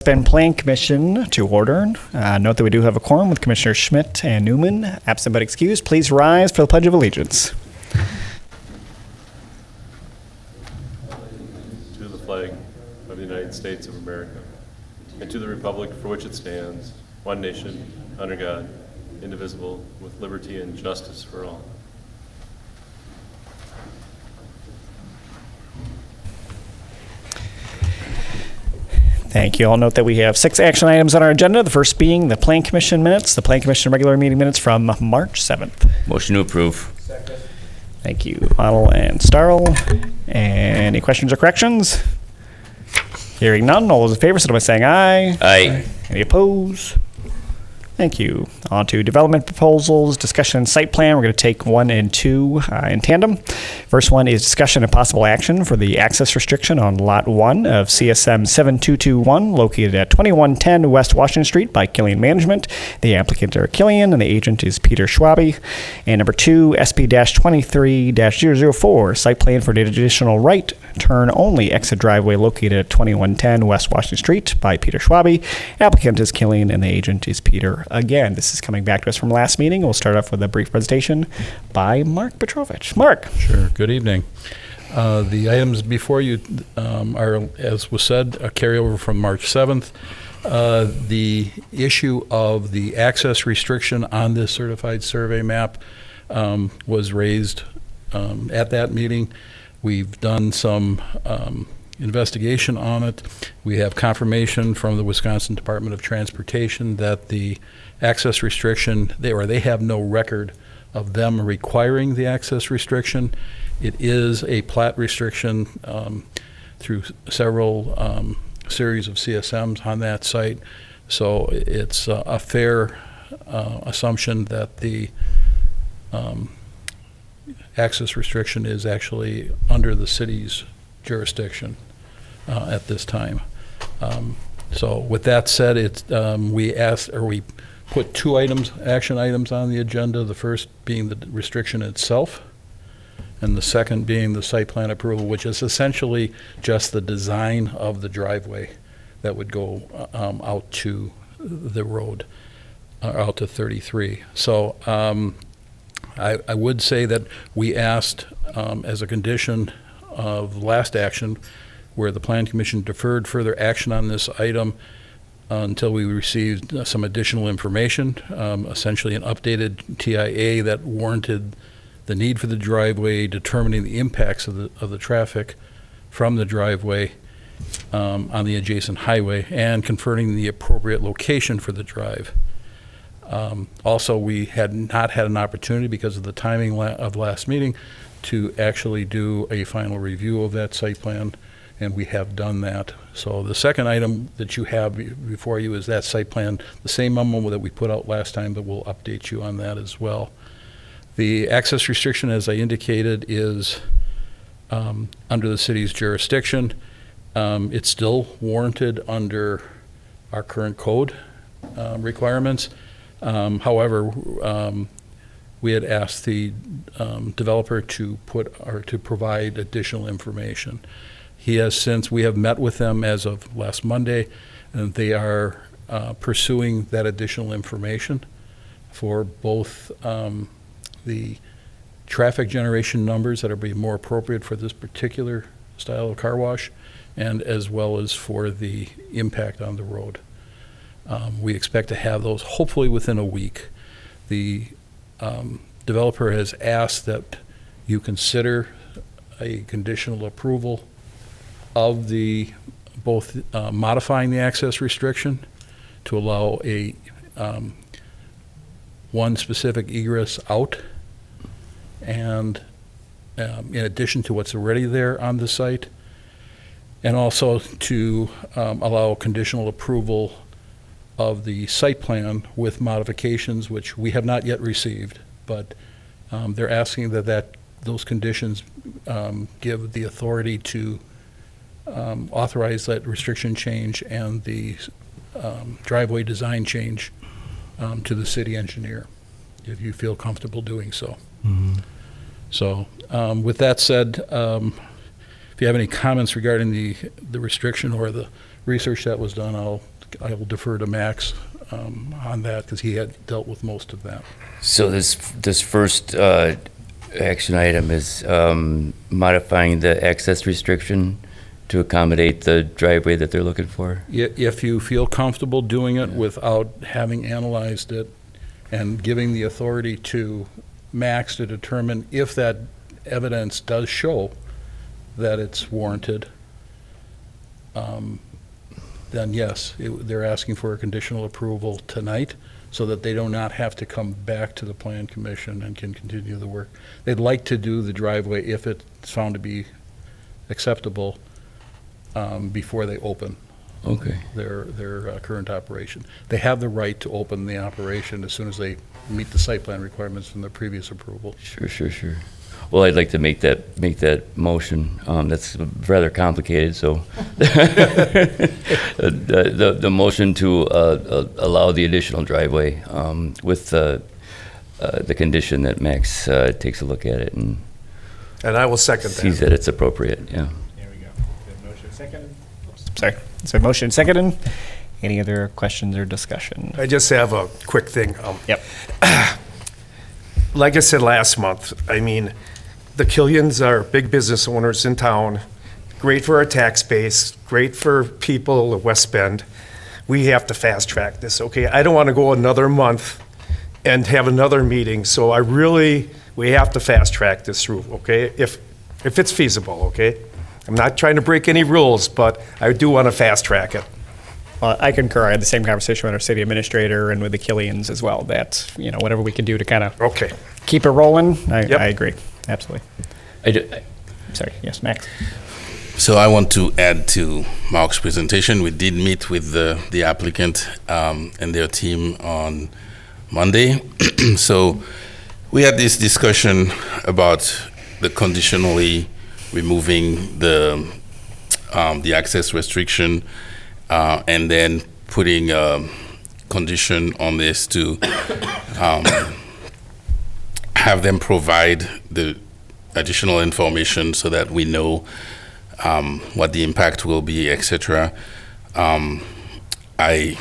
Been Plan Commission to order. Note that we do have a quorum with Commissioner Schmidt and Newman. Absent but excused, please rise for the Pledge of Allegiance. To the flag of the United States of America, and to the republic for which it stands, one nation, under God, indivisible, with liberty and justice for all. Thank you. I'll note that we have 6 action items on our agenda. The first being the Plan Commission minutes, the Plan Commission regular meeting minutes from March 7th. Motion to approve. Second. Thank you, Otto and Starl. Any questions or corrections? Hearing none, all those in favor, signify by saying aye. Aye. Any opposed? Thank you. On to development proposals, discussion and site plan. We're going to take 1 and 2 in tandem. First one is discussion and possible action for the access restriction on Lot 1 of CSM 7221, located at 2110 West Washington Street by Kilian Management. The applicant are Kilian and the agent is Peter Schwabe. And number 2, SP-23-004, site plan for the additional right turn only exit driveway located at 2110 West Washington Street by Peter Schwabe. Applicant is Kilian and the agent is Peter. Again, this is coming back to us from last meeting. We'll start off with a brief presentation by Mark Petrovich. Mark. Sure. Good evening. The items before you are, as was said, a carryover from March 7th. The issue of the access restriction on this certified survey map was raised at that meeting. We've done some investigation on it. We have confirmation from the Wisconsin Department of Transportation that the access restriction, they have no record of them requiring the access restriction. It is a plat restriction through several series of CSMs on that site. So it's a fair assumption that the access restriction is actually under the city's jurisdiction at this time. So with that said, we put 2 action items on the agenda. The first being the restriction itself, and the second being the site plan approval, which is essentially just the design of the driveway that would go out to the road, out to 33. So I would say that we asked as a condition of last action, where the Plan Commission deferred further action on this item until we received some additional information, essentially an updated TIA that warranted the need for the driveway, determining the impacts of the traffic from the driveway on the adjacent highway, and confirming the appropriate location for the drive. Also, we had not had an opportunity because of the timing of last meeting to actually do a final review of that site plan, and we have done that. So the second item that you have before you is that site plan, the same memo that we put out last time, but we'll update you on that as well. The access restriction, as I indicated, is under the city's jurisdiction. It's still warranted under our current code requirements. However, we had asked the developer to provide additional information. We have met with them as of last Monday, and they are pursuing that additional information for both the traffic generation numbers that are being more appropriate for this particular style of car wash, and as well as for the impact on the road. We expect to have those hopefully within a week. The developer has asked that you consider a conditional approval of both modifying the access restriction to allow a one specific egress out, and in addition to what's already there on the site, and also to allow conditional approval of the site plan with modifications, which we have not yet received, but they're asking that those conditions give the authority to authorize that restriction change and the driveway design change to the city engineer, if you feel comfortable doing so. Mm-hmm. So with that said, if you have any comments regarding the restriction or the research that was done, I will defer to Max on that, because he had dealt with most of that. So this first action item is modifying the access restriction to accommodate the driveway that they're looking for? If you feel comfortable doing it without having analyzed it and giving the authority to Max to determine if that evidence does show that it's warranted, then yes, they're asking for a conditional approval tonight so that they do not have to come back to the Plan Commission and can continue the work. They'd like to do the driveway, if it's found to be acceptable, before they open Okay. their current operation. They have the right to open the operation as soon as they meet the site plan requirements from the previous approval. Sure. Well, I'd like to make that motion. That's rather complicated, so the motion to allow the additional driveway with the condition that Max takes a look at it and I will second sees that. that it's appropriate. Yeah. There we go. Good motion seconded. Sorry. So motion seconded. Any other questions or discussion? I just have a quick thing. Yep. Like I said last month, I mean, the Kilians are big business owners in town, great for our tax base, great for people of West Bend. We have to fast track this, okay? I don't want to go another month and have another meeting, so we have to fast track this through, okay? If it's feasible, okay? I'm not trying to break any rules, but I do want to fast track it. Well, I concur. I had the same conversation with our city administrator and with the Kilians as well. That, whatever we can do to kind of Okay. keep it rolling. I Yep. agree. Absolutely. Sorry. Yes, Max. So I want to add to Mark's presentation. We did meet with the applicant and their team on Monday. So we had this discussion about the conditionally removing the access restriction and then putting a condition on this to have them provide the additional information so that we know what the impact will be, etc. I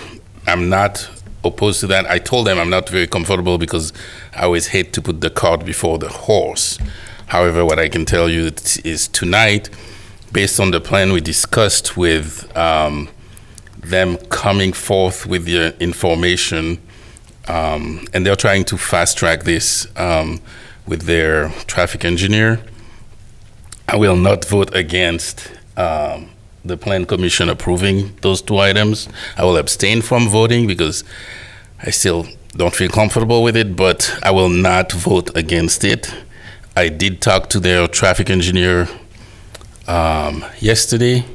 am not opposed to that. I told them I'm not very comfortable because I always hate to put the cart before the horse. However, what I can tell you is tonight, based on the plan we discussed with them coming forth with the information, and they're trying to fast track this with their traffic engineer, I will not vote against the Plan Commission approving those two items. I will abstain from voting because I still don't feel comfortable with it, but I will not vote against it. I did talk to their traffic engineer yesterday,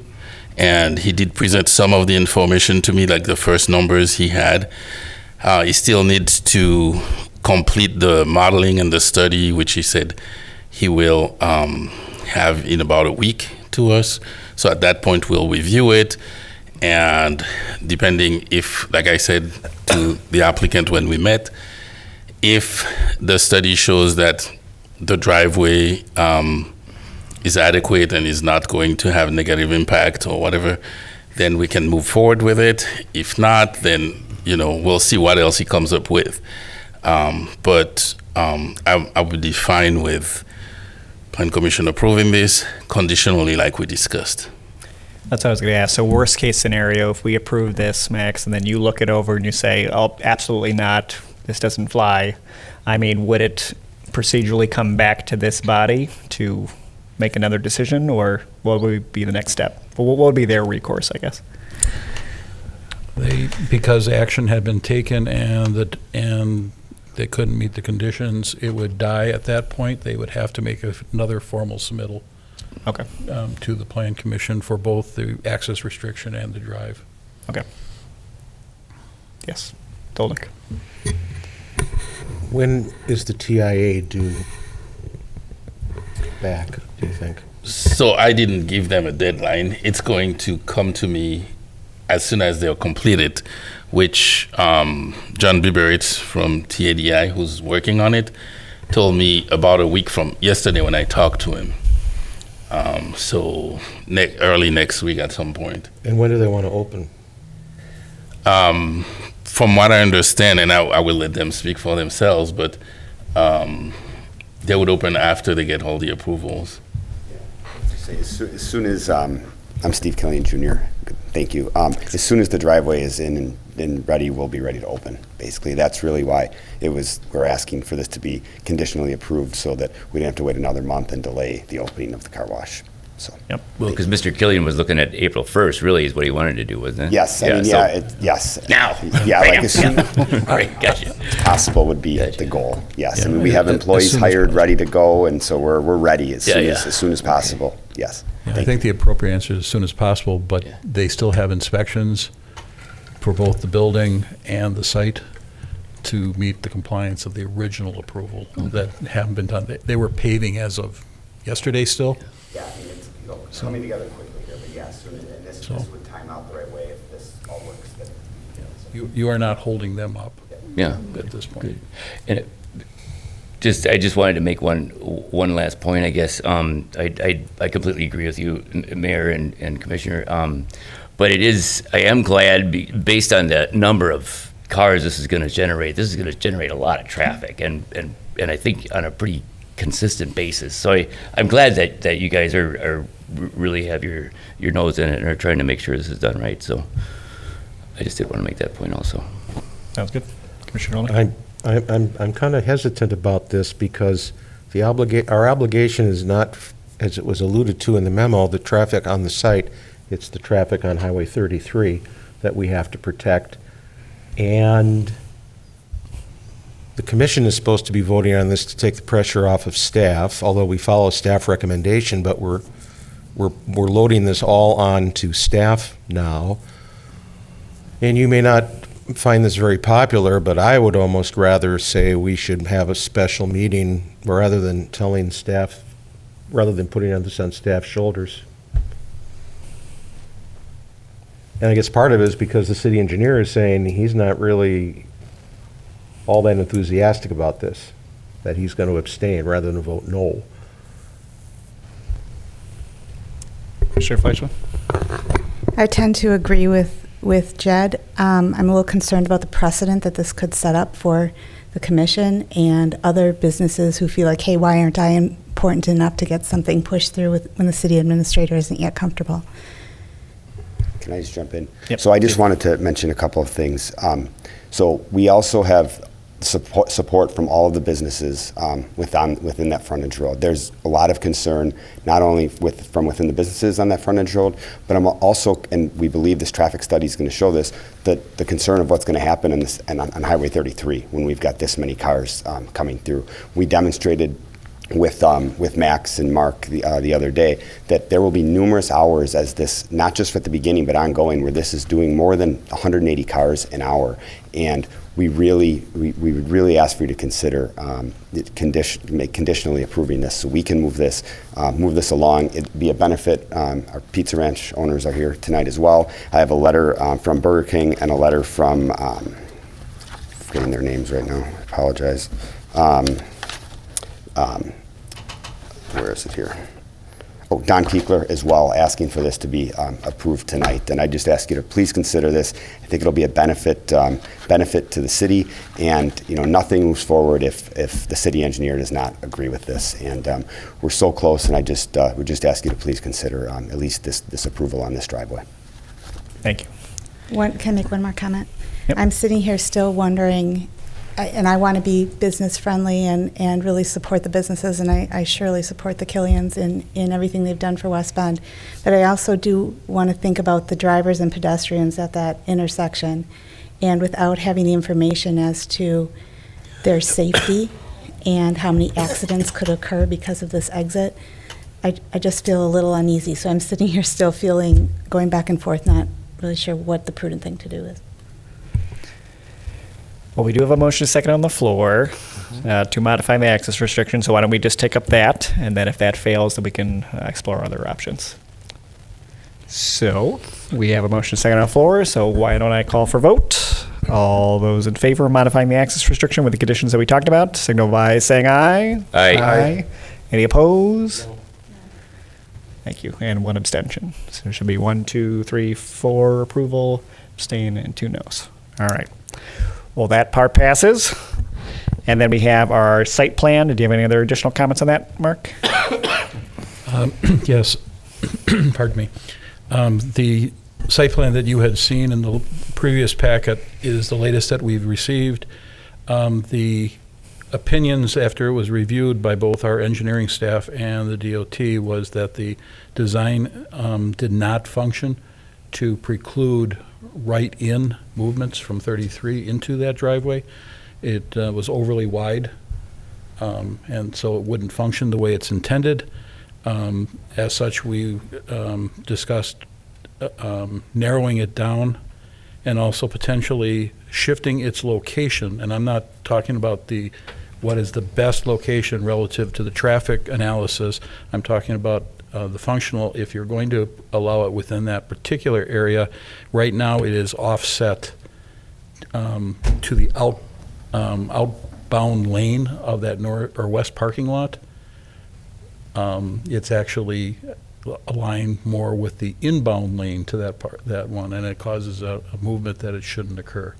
and he did present some of the information to me, like the first numbers he had. He still needs to complete the modeling and the study, which he said he will have in about a week to us. So at that point, we'll review it. And depending if, like I said to the applicant when we met, if the study shows that the driveway is adequate and is not going to have negative impact or whatever, then we can move forward with it. If not, then we'll see what else he comes up with. But I would be fine with Plan Commission approving this conditionally, like we discussed. That's what I was going to ask. So worst case scenario, if we approve this, Max, and then you look it over and you say, oh, absolutely not, this doesn't fly, I mean, would it procedurally come back to this body to make another decision, or what would be the next step? What would be their recourse, I guess? Because action had been taken and they couldn't meet the conditions, it would die at that point. They would have to make another formal submittal Okay. to the Plan Commission for both the access restriction and the drive. Okay. Yes. Dolnick. When is the TIA due back, do you think? So I didn't give them a deadline. It's going to come to me as soon as they're completed, which John Biberitz from TADI, who's working on it, told me about a week from yesterday when I talked to him. So early next week at some point. And when do they want to open? From what I understand, and I will let them speak for themselves, but they would open after they get all the approvals. As soon as, I'm Steve Kilian Jr., thank you. As soon as the driveway is in and ready, we'll be ready to open. Basically, that's really why we're asking for this to be conditionally approved so that we don't have to wait another month and delay the opening of the car wash. So, Yep. Well, because Mr. Killian was looking at April 1st, really, is what he wanted to do, wasn't it? yes, yes. Now. Yeah, like as soon All right, gotcha. as possible would be Gotcha. the goal. Yes, Yeah. I mean, we have As employees soon as hired, possible. ready to go, and so we're ready as Yeah, soon as possible. Yes. Yeah, I think the appropriate answer is as soon as possible, but Yeah. they still have inspections for both the building and the site to meet the compliance of the original approval that haven't been done. They were paving as of yesterday still. Yeah, I mean, it's coming together quickly here, but yes, and this would time out the right way if this all works. You are not holding them up Yeah. at this point. And I just wanted to make one last point, I guess. I completely agree with you, Mayor and Commissioner. But I am glad, based on the number of cars this is going to generate a lot of traffic, and I think on a pretty consistent basis. So I'm glad that you guys are really have your nose in it and are trying to make sure this is done right. So I just did want to make that point also. Sounds good. Commissioner Rowley? I'm kind of hesitant about this because our obligation is not, as it was alluded to in the memo, the traffic on the site. It's the traffic on Highway 33 that we have to protect. And the commission is supposed to be voting on this to take the pressure off of staff, although we follow staff recommendation, but we're loading this all on to staff now. And you may not find this very popular, but I would almost rather say we should have a special meeting rather than telling staff, rather than putting this on staff's shoulders. And I guess part of it is because the city engineer is saying he's not really all that enthusiastic about this, that he's going to abstain rather than vote no. Commissioner Fleischman? I tend to agree with Jed. I'm a little concerned about the precedent that this could set up for the commission and other businesses who feel like, hey, why aren't I important enough to get something pushed through when the city administrator isn't yet comfortable? Can I just jump in? Yep. So I just wanted to mention a couple of things. So we also have support from all of the businesses within that frontage road. There's a lot of concern, not only from within the businesses on that frontage road, but I'm also, and we believe this traffic study is going to show this, that the concern of what's going to happen on Highway 33 when we've got this many cars coming through. We demonstrated with Max and Mark the other day that there will be numerous hours as this, not just at the beginning but ongoing, where this is doing more than 180 cars an hour, and we would really ask for you to consider conditionally approving this so we can move this along. It'd be a benefit. Our Pizza Ranch owners are here tonight as well. I have a letter from Burger King and a letter from forgetting their names right now. I apologize. Where is it here? Oh, Don Keekler as well, asking for this to be approved tonight. And I just ask you to please consider this. I think it'll be a benefit to the city, and nothing moves forward if the city engineer does not agree with this. And we're so close, and I just would just ask you to please consider at least this approval on this driveway. Thank you. Can I make one more comment? Yep. I'm sitting here still wondering, and I want to be business friendly and really support the businesses, and I surely support the Kilians in everything they've done for West Bend. But I also do want to think about the drivers and pedestrians at that intersection, and without having the information as to their safety and how many accidents could occur because of this exit, I just feel a little uneasy. So I'm sitting here still going back and forth, not really sure what the prudent thing to do is. Well, we do have a motion second on the floor to modify the access restriction, so why don't we just take up that, and then if that fails, then we can explore other options. So, we have a motion second on the floor, so why don't I call for vote? All those in favor of modifying the access restriction with the conditions that we talked about, signal by saying aye. Aye. Any opposed? Thank you. And 1 abstention. So it should be 1, 2, 3, 4 approval, abstain, and 2 no's. All right. Well, that part passes. And then we have our site plan. Do you have any other additional comments on that, Mark? Yes. Pardon me. The site plan that you had seen in the previous packet is the latest that we've received. The opinions after it was reviewed by both our engineering staff and the DOT was that the design did not function to preclude right-in movements from 33 into that driveway. It was overly wide, and so it wouldn't function the way it's intended. As such, we discussed narrowing it down and also potentially shifting its location. And I'm not talking about what is the best location relative to the traffic analysis. I'm talking about the functional, if you're going to allow it within that particular area. Right now, it is offset to the outbound lane of that north or west parking lot. It's actually aligned more with the inbound lane to that one, and it causes a movement that it shouldn't occur.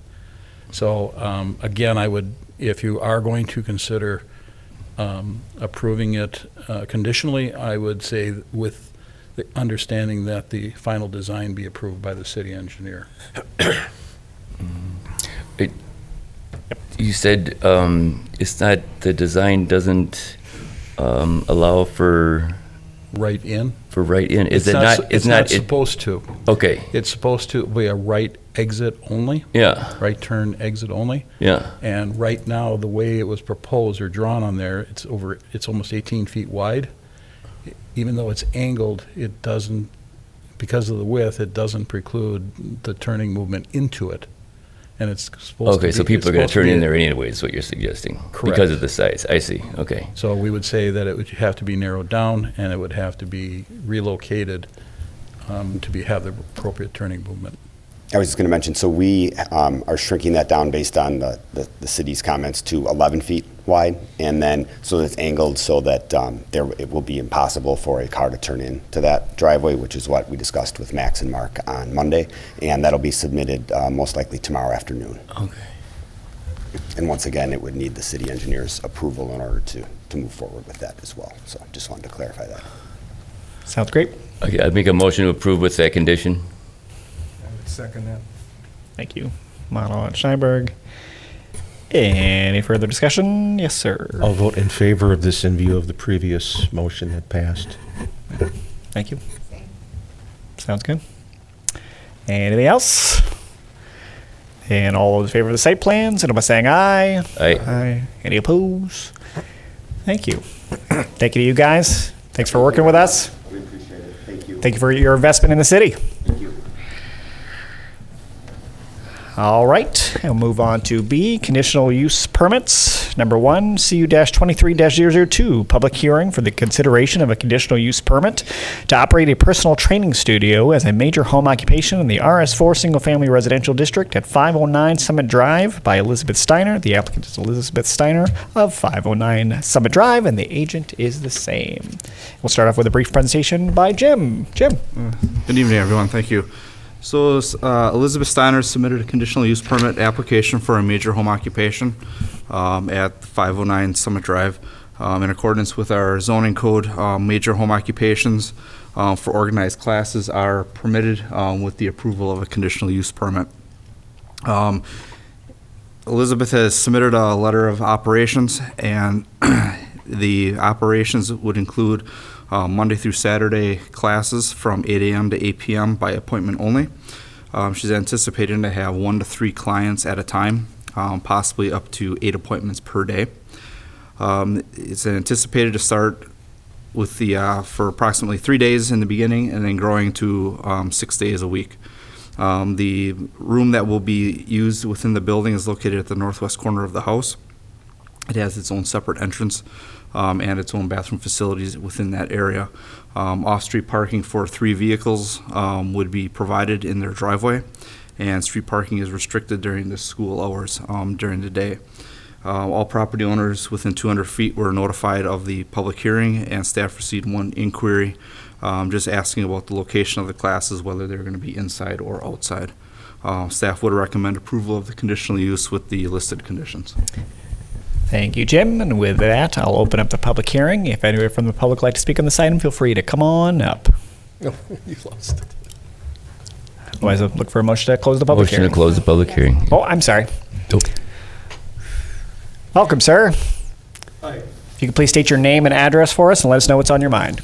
So again, I would, if you are going to consider approving it conditionally, I would say with the understanding that the final design be approved by the city engineer. You said it's not, the design doesn't allow for Right in? right-in. Is it not? It's not supposed to. Okay. It's supposed to be a right exit only, Yeah. right turn exit only. Yeah. And right now, the way it was proposed or drawn on there, it's almost 18 feet wide. Even though it's angled, it doesn't, because of the width, it doesn't preclude the turning movement into it. And it's supposed to be. Okay, so people are going to turn in there anyway. anyway, is what you're suggesting? Correct. Because of the size. I see. Okay. So we would say that it would have to be narrowed down, and it would have to be relocated to have the appropriate turning movement. I was just going to mention, so we are shrinking that down based on the city's comments to 11 feet wide, and then so that it's angled so that it will be impossible for a car to turn into that driveway, which is what we discussed with Max and Mark on Monday, and that'll be submitted most likely tomorrow afternoon. Okay. And once again, it would need the city engineer's approval in order to move forward with that as well. So just wanted to clarify that. Sounds great. Okay, I'd make a motion to approve with that condition. Second that. Thank you, Monod and Steinberg. Any further discussion? Yes, sir. I'll vote in favor of this in view of the previous motion that passed. Thank you. Sounds good. Anything else? And all those in favor of the site plans, signify by saying aye. Aye. Aye. Any opposed? Thank you. Thank you to you guys. Thanks for working with us. We appreciate it. Thank you. Thank you for your investment in the city. Thank you. All right, we'll move on to B, conditional use permits. Number 1, CU-23-002, public hearing for the consideration of a conditional use permit to operate a personal training studio as a major home occupation in the RS4 single-family residential district at 509 Summit Drive by Elizabeth Steiner. The applicant is Elizabeth Steiner of 509 Summit Drive, and the agent is the same. We'll start off with a brief presentation by Jim. Jim. Good evening, everyone. Thank you. So Elizabeth Steiner submitted a conditional use permit application for a major home occupation at 509 Summit Drive. In accordance with our zoning code, major home occupations for organized classes are permitted with the approval of a conditional use permit. Elizabeth has submitted a letter of operations, and the operations would include Monday through Saturday classes from 8 a.m. to 8 p.m. by appointment only. She's anticipating to have 1 to 3 clients at a time, possibly up to 8 appointments per day. It's anticipated to start with for approximately 3 days in the beginning, and then growing to 6 days a week. The room that will be used within the building is located at the northwest corner of the house. It has its own separate entrance and its own bathroom facilities within that area. Off-street parking for 3 vehicles would be provided in their driveway, and street parking is restricted during the school hours during the day. All property owners within 200 feet were notified of the public hearing, and staff received one inquiry just asking about the location of the classes, whether they're going to be inside or outside. Staff would recommend approval of the conditional use with the listed conditions. Thank you, Jim. And with that, I'll open up the public hearing. If anyone from the public would like to speak on this item, feel free to come on up. No, you lost it. Otherwise, I'll look for a motion to close the public Motion hearing. to close the public hearing. Oh, I'm sorry. Nope. Welcome, sir. Hi, If you could please state your name and address for us and let us know what's on your mind.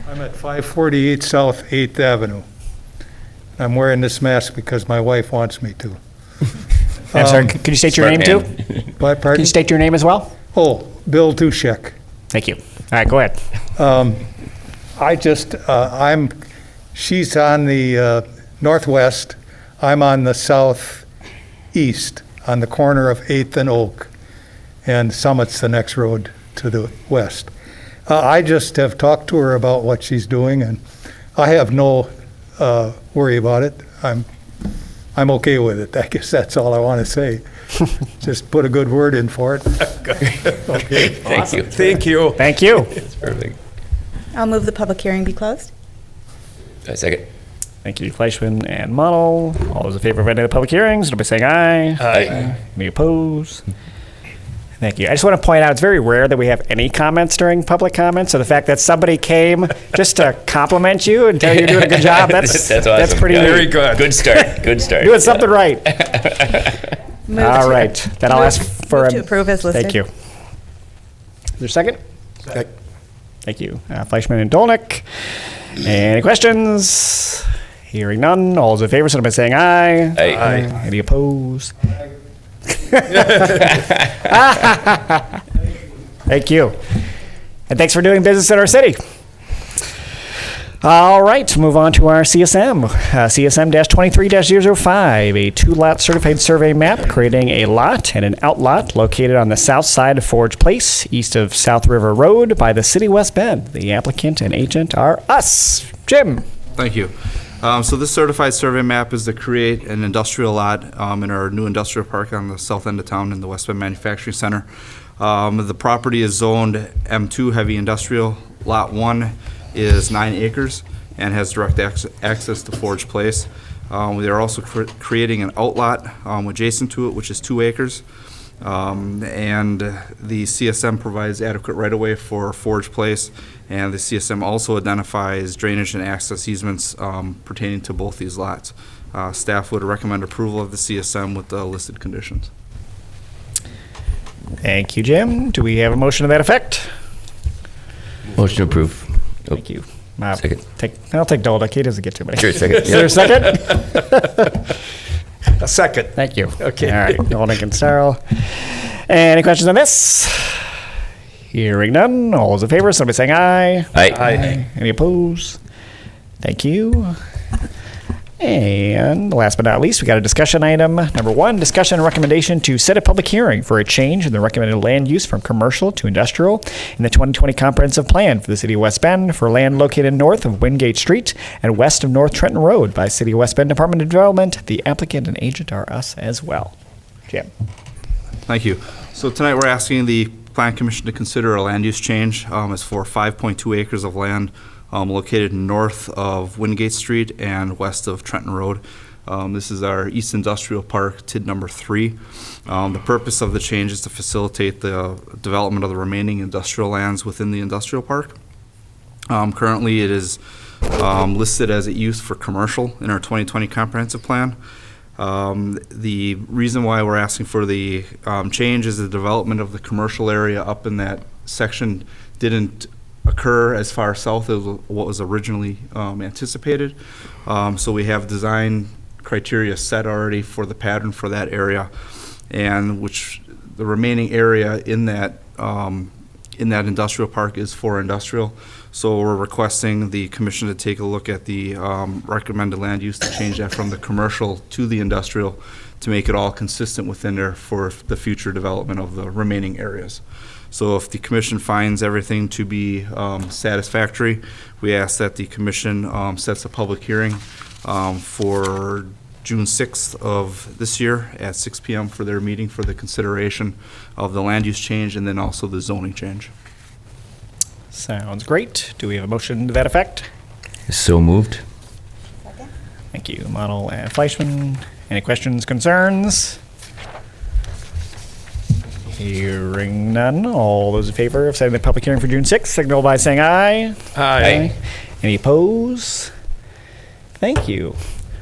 I'm at 548 South 8th Avenue. I'm wearing this mask because my wife wants me to. I'm sorry, could you state your name Smart too? man. What, Can pardon? you state your name as well? Oh, Bill Dushek. Thank you. All right, go ahead. She's on the northwest, I'm on the southeast, on the corner of 8th and Oak, and Summit's the next road to the west. I just have talked to her about what she's doing, and I have no worry about it. I'm okay with it. I guess that's all I want to say. Just put a good word in for it. Okay. Thank you. Thank you. Thank you. That's perfect. I'll move the public hearing be closed. A second. Thank you, Fleischman and Model. All those in favor of ending the public hearings, it'll be saying aye. Aye. Any opposed? Thank you. I just want to point out, it's very rare that we have any comments during public comments, so the fact that somebody came just to compliment you and tell you you're doing a good job, that's awesome. pretty Yeah. neat. Very good. Good start. Good start. Doing something right. Move All to- right. Then I'll move- ask for move to approve as listed. Thank you. Is there a second? Thank you. Fleischman and Dolnick. Any questions? Hearing none. All those in favor, signify by saying aye. Aye. Any opposed? Thank you. And thanks for doing business in our city. All right, move on to our CSM. CSM-23-005, a two-lot certified survey map creating a lot and an outlot located on the south side of Forge Place, east of South River Road by the city West Bend. The applicant and agent are us. Jim. Thank you. So this certified survey map is to create an industrial lot in our new industrial park on the south end of town in the West Bend Manufacturing Center. The property is zoned M2 heavy industrial. Lot 1 is 9 acres and has direct access to Forge Place. We are also creating an outlot adjacent to it, which is 2 acres. And the CSM provides adequate right-of-way for Forge Place, and the CSM also identifies drainage and access easements pertaining to both these lots. Staff would recommend approval of the CSM with the listed conditions. Thank you, Jim. Do we have a motion to that effect? Motion to approve. Thank you. Second. I'll take Dolnick. He doesn't get too many. Sure, second. Is there a second? A second. Thank you. Okay. All right, Dolnick and Starl. Any questions on this? Hearing none. All those in favor, somebody saying aye. Aye. Any opposed? Thank you. And last but not least, we got a discussion item. Number 1, discussion and recommendation to set a public hearing for a change in the recommended land use from commercial to industrial in the 2020 comprehensive plan for the city of West Bend for land located north of Wingate Street and west of North Trenton Road by City of West Bend Department of Development. The applicant and agent are us as well. Jim. Thank you. So tonight we're asking the Plan Commission to consider a land use change. It's for 5.2 acres of land located north of Wingate Street and west of Trenton Road. This is our East Industrial Park, TID number 3. The purpose of the change is to facilitate the development of the remaining industrial lands within the industrial park. Currently, it is listed as a use for commercial in our 2020 comprehensive plan. The reason why we're asking for the change is the development of the commercial area up in that section didn't occur as far south as what was originally anticipated. So we have design criteria set already for the pattern for that area, and which the remaining area in that industrial park is for industrial. So we're requesting the commission to take a look at the recommended land use to change that from the commercial to the industrial to make it all consistent within there for the future development of the remaining areas. So if the commission finds everything to be satisfactory, we ask that the commission sets a public hearing for June 6th of this year at 6 p.m. for their meeting for the consideration of the land use change and then also the zoning change. Sounds great. Do we have a motion to that effect? So moved. Thank you, Model and Fleischman. Any questions, concerns? Hearing none. All those in favor of setting the public hearing for June 6th, signal by saying aye. Aye. Any opposed? Thank you.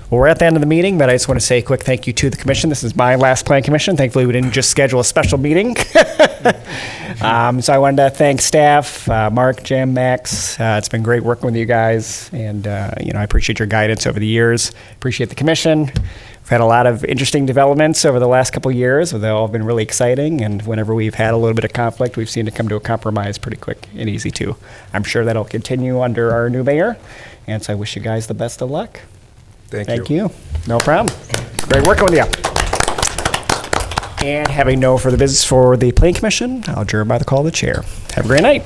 Well, we're at the end of the meeting, but I just want to say a quick thank you to the commission. This is my last plan commission. Thankfully, we didn't just schedule a special meeting. So I wanted to thank staff, Mark, Jim, Max. It's been great working with you guys, and I appreciate your guidance over the years. Appreciate the commission. We've had a lot of interesting developments over the last couple of years. They've all been really exciting, and whenever we've had a little bit of conflict, we've seen it come to a compromise pretty quick and easy too. I'm sure that'll continue under our new mayor, and so I wish you guys the best of luck. Thank you. No problem. Great working with you. And having no further business for the Planning Commission, I'll adjourn by the call of the chair. Have a great night.